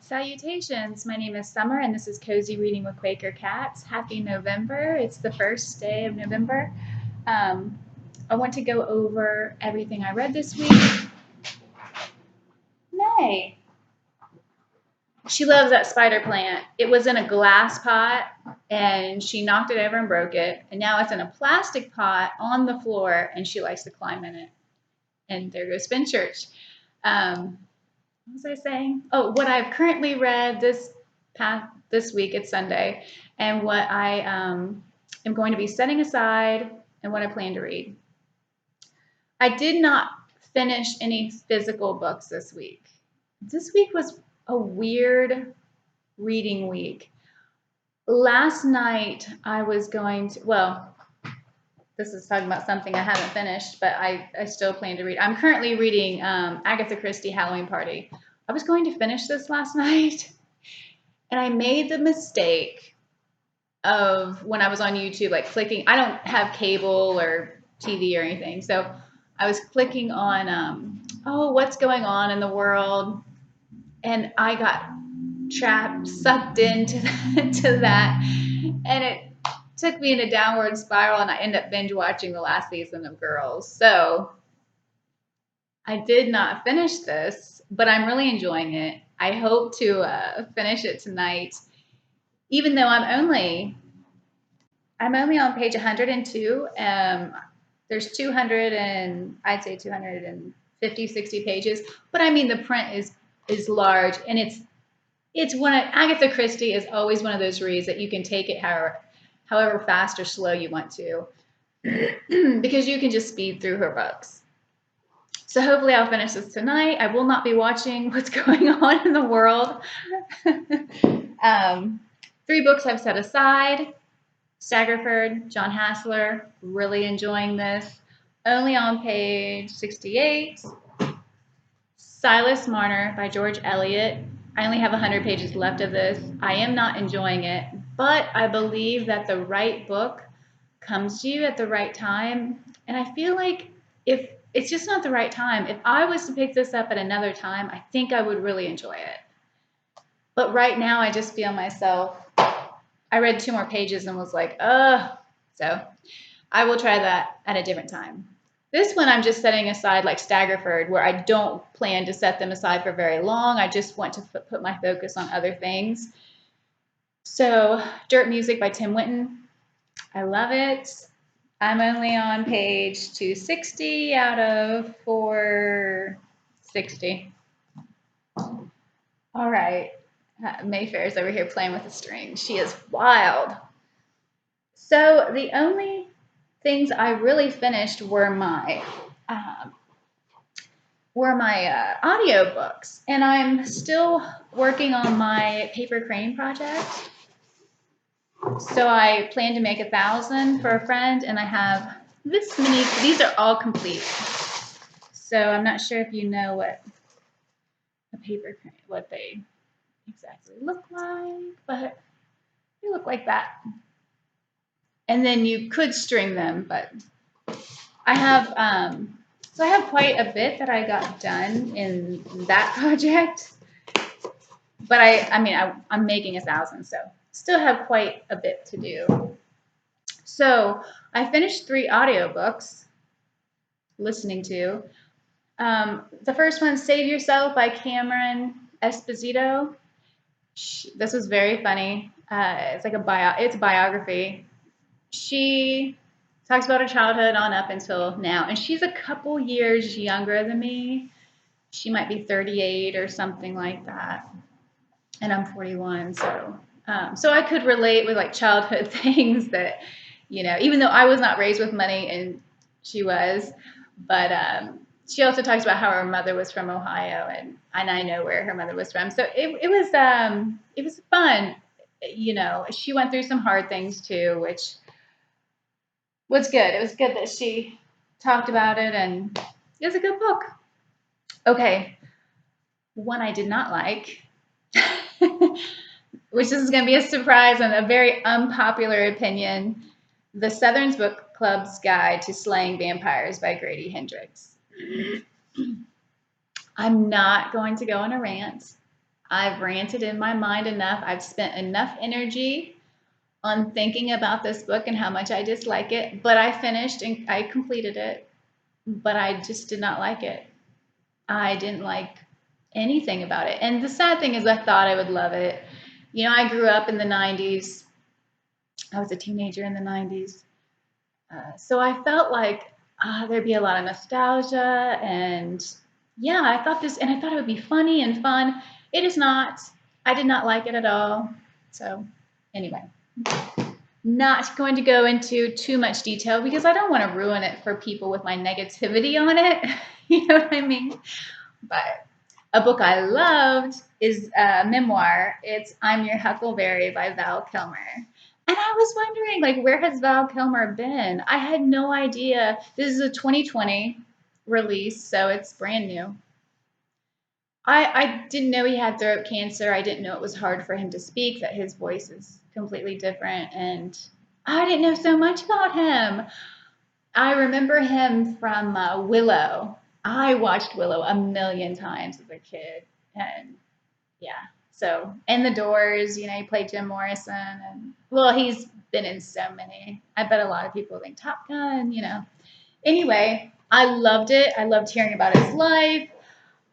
Salutations! My name is Summer, and this is Cozy Reading with Quaker Cats. Happy November! It's the first day of November. Um, I want to go over everything I read this week. Nay! She loves that spider plant. It was in a glass pot, and she knocked it over and broke it. And now it's in a plastic pot on the floor, and she likes to climb in it. And there goes Finchurch. What was I saying? Oh, what I've currently read this week, it's Sunday, and what I am going to be setting aside and what I plan to read. I did not finish any physical books this week. This week was a weird reading week. Last night I was going to, well, this is talking about something I haven't finished, but I still plan to read. I'm currently reading Agatha Christie Halloween Party. I was going to finish this last night, and I made the mistake of when I was on YouTube, like clicking. I don't have cable or TV or anything, so I was clicking on, what's going on in the world, and I got sucked into to that, and it took me in a downward spiral, and I ended up binge watching the last season of Girls. So I did not finish this, but I'm really enjoying it. I hope to finish it tonight, even though I'm only on page 102. There's 200 and I'd say 250, 60 pages, but I mean the print is large, and it's one of Agatha Christie is always one of those reads that you can take it however fast or slow you want to, because you can just speed through her books. So hopefully I'll finish this tonight. I will not be watching what's going on in the world. 3 books I've set aside. Staggerford, John Hassler, really enjoying this. Only on page 68. Silas Marner by George Eliot. I only have 100 pages left of this. I am not enjoying it, but I believe that the right book comes to you at the right time. And I feel like if it's just not the right time, if I was to pick this up at another time, I think I would really enjoy it. But right now, I just feel myself. I read 2 more pages and was like, ugh. So I will try that at a different time. This one I'm just setting aside like Staggerford, where I don't plan to set them aside for very long. I just want to put my focus on other things. So Dirt Music by Tim Winton. I love it. I'm only on page 260 out of 460. All right. Mayfair's over here playing with a string. She is wild. So the only things I really finished were my audiobooks, and I'm still working on my paper crane project. So I plan to make 1,000 for a friend, and I have this many. These are all complete. So I'm not sure if you know what a paper crane, what they exactly look like, but they look like that. And then you could string them, but I have so I have quite a bit that I got done in that project. But I'm making 1,000, so still have quite a bit to do. So I finished 3 audiobooks listening to. The first one, Save Yourself by Cameron Esposito. This was very funny. It's like it's a biography. She talks about her childhood on up until now, and she's a couple years younger than me. She might be 38 or something like that, and I'm 41, so I could relate with like childhood things that, even though I was not raised with money and she was, but she also talks about how her mother was from Ohio, and I know where her mother was from, so it was fun. She went through some hard things too, which was good. It was good that she talked about it, and it was a good book. Okay, one I did not like, which is going to be a surprise and a very unpopular opinion, The Southern Bookclub's Guide to Slaying Vampires by Grady Hendrix. I'm not going to go on a rant. I've ranted in my mind enough. I've spent enough energy on thinking about this book and how much I dislike it, but I finished and I completed it, but I just did not like it. I didn't like anything about it. And the sad thing is, I thought I would love it. You know, I grew up in the 90s. I was a teenager in the 90s. So I felt like there'd be a lot of nostalgia. And yeah, I thought it would be funny and fun. It is not. I did not like it at all. So, anyway, not going to go into too much detail because I don't want to ruin it for people with my negativity on it. You know what I mean? But a book I loved is a memoir. It's I'm Your Huckleberry by Val Kilmer. And I was wondering, like, where has Val Kilmer been? I had no idea. This is a 2020 release, so it's brand new. I didn't know he had throat cancer. I didn't know it was hard for him to speak, that his voice is completely different. And I didn't know so much about him. I remember him from Willow. I watched Willow a million times as a kid. And yeah, so, and The Doors, you know, he played Jim Morrison. And well, he's been in so many. I bet a lot of people think Top Gun, you know. Anyway, I loved it. I loved hearing about his life.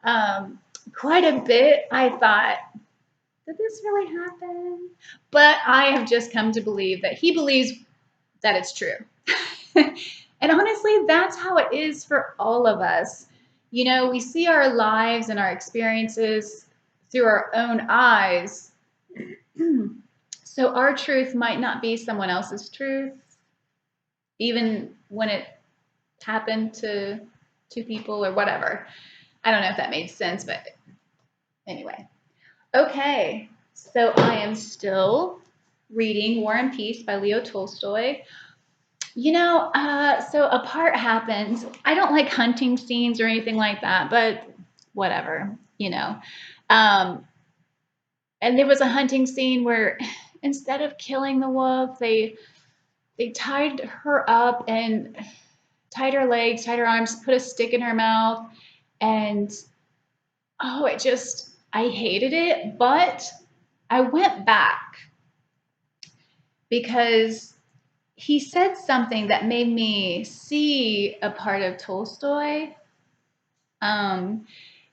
Um, Quite a bit. I thought, did this really happen? But I have just come to believe that he believes that it's true. And honestly, that's how it is for all of us. You know, we see our lives and our experiences through our own eyes. So our truth might not be someone else's truth, even when it happened to two people or whatever. I don't know if that made sense, but anyway. Okay, so I am still reading War and Peace by Leo Tolstoy. You know, so a part happened. I don't like hunting scenes or anything like that, but whatever, you know. Um, and there was a hunting scene where instead of killing the wolf, they tied her up and tied her legs, tied her arms, put a stick in her mouth, and oh, I hated it, but I went back because he said something that made me see a part of Tolstoy. Um,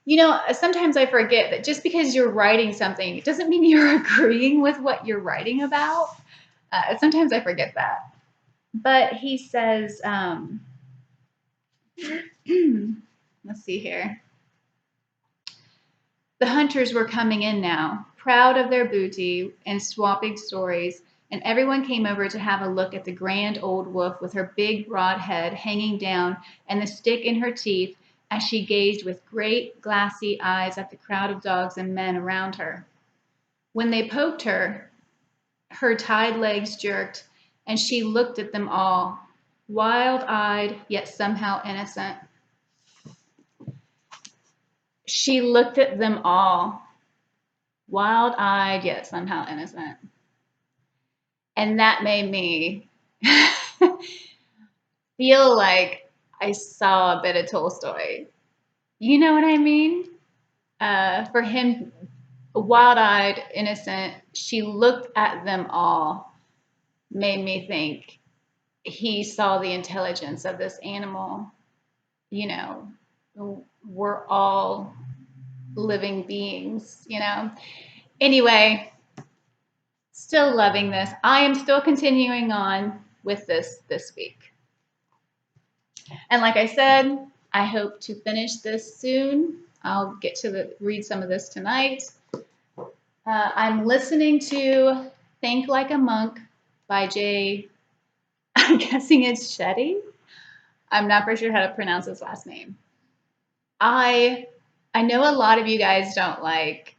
you know, sometimes I forget that just because you're writing something, it doesn't mean you're agreeing with what you're writing about. Sometimes I forget that. But he says, let's see here. The hunters were coming in now, proud of their booty and swapping stories, and everyone came over to have a look at the grand old wolf with her big broad head hanging down and the stick in her teeth as she gazed with great glassy eyes at the crowd of dogs and men around her. When they poked her, her tied legs jerked, and she looked at them all, wild-eyed yet somehow innocent. She looked at them all, wild-eyed yet somehow innocent. And that made me feel like I saw a bit of Tolstoy. You know what I mean? For him, wild-eyed, innocent, she looked at them all, made me think he saw the intelligence of this animal. You know, we're all living beings, you know. Anyway, still loving this. I am still continuing on with this week. And like I said, I hope to finish this soon. I'll get to read some of this tonight. I'm listening to Think Like a Monk by Jay, I'm guessing it's Shetty. I'm not for sure how to pronounce his last name. I know a lot of you guys don't like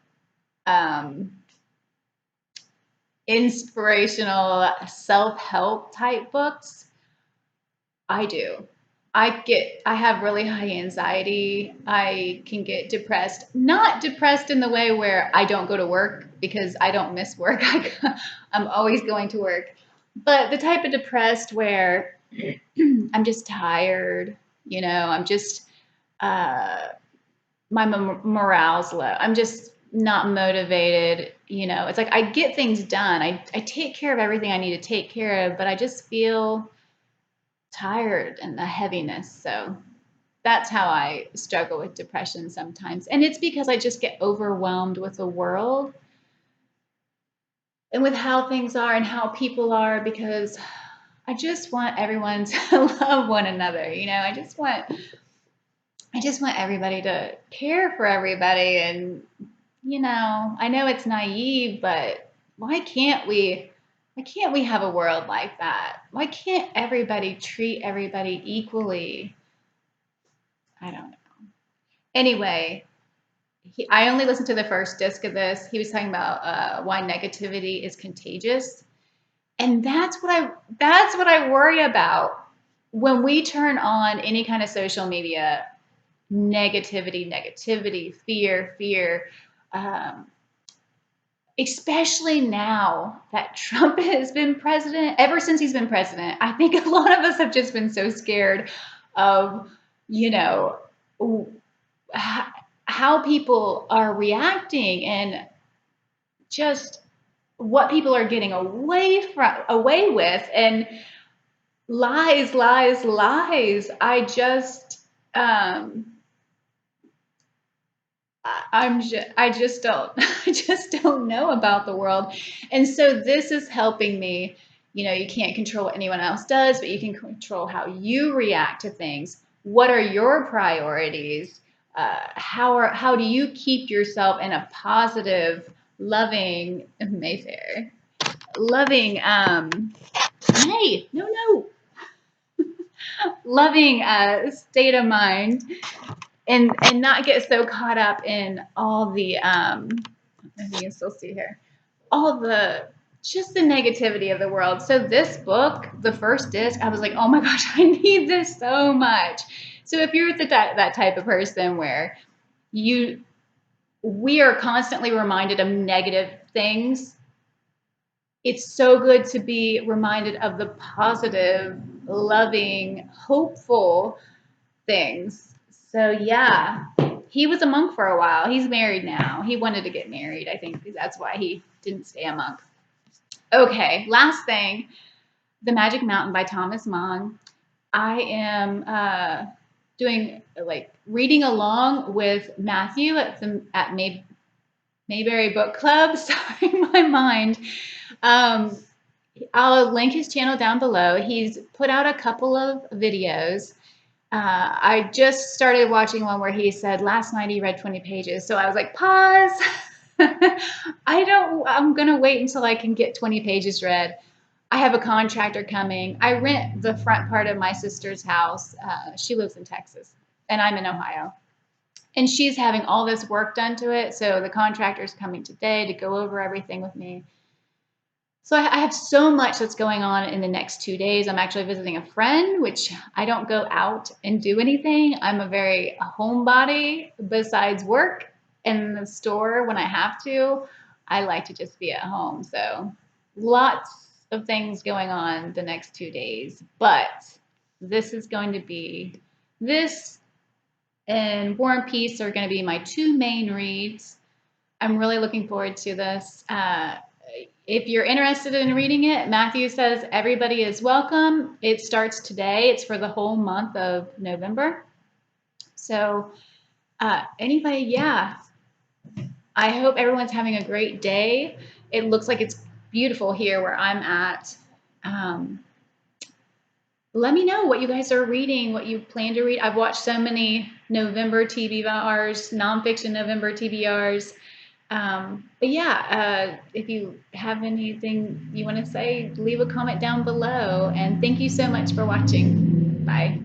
um, inspirational self-help type books. I do. I have really high anxiety. I can get depressed. Not depressed in the way where I don't go to work because I don't miss work. I'm always going to work. But the type of depressed where I'm just tired, you know, I'm just, my morale's low. I'm just not motivated. It's like I get things done. I take care of everything I need to take care of, but I just feel tired and the heaviness. So that's how I struggle with depression sometimes. And it's because I just get overwhelmed with the world and with how things are and how people are, because I just want everyone to love one another. I just want everybody to care for everybody. And I know it's naive, but why can't we have a world like that? Why can't everybody treat everybody equally? I don't know. Anyway, I only listened to the first disc of this. He was talking about why negativity is contagious, and that's what I worry about when we turn on any kind of social media. Negativity, fear. Um, Especially now that Trump has been president, ever since he's been president, I think a lot of us have just been so scared of, you know, how people are reacting and just what people are getting away with, and lies. Um, I just don't I just don't know about the world. And so this is helping me. You can't control what anyone else does, but you can control how you react to things. What are your priorities? How do you keep yourself in a positive, loving, Mayfair, loving hey, no, loving state of mind, and not get so caught up in all the I think you can still see here, all the just the negativity of the world. So this book, the first disc, I was like, oh my gosh, I need this so much. So if you're that type of person where you we are constantly reminded of negative things, it's so good to be reminded of the positive, loving, hopeful things. So yeah, he was a monk for a while. He's married now. He wanted to get married. I think that's why he didn't stay a monk. Okay, last thing, The Magic Mountain by Thomas Mann. I am doing like reading along with Matthew at Mayberry Bookclub. Sorry, my mind. Um, I'll link his channel down below. He's put out a couple of videos. I just started watching one where he said last night he read 20 pages. So I was like, pause. I'm going to wait until I can get 20 pages read. I have a contractor coming. I rent the front part of my sister's house. She lives in Texas and I'm in Ohio. And she's having all this work done to it. So the contractor's coming today to go over everything with me. So I have so much that's going on in the next 2 days. I'm actually visiting a friend, which I don't go out and do anything. I'm a very homebody besides work and the store when I have to. I like to just be at home. So lots of things going on the next 2 days. But this and War and Peace are going to be my two main reads. I'm really looking forward to this. If you're interested in reading it, Matthew says everybody is welcome. It starts today. It's for the whole month of November. So anybody, yeah. I hope everyone's having a great day. It looks like it's beautiful here where I'm at. Let me know what you guys are reading, what you plan to read. I've watched so many November TBRs, nonfiction November TBRs. But yeah, if you have anything you want to say, leave a comment down below. And thank you so much for watching. Bye.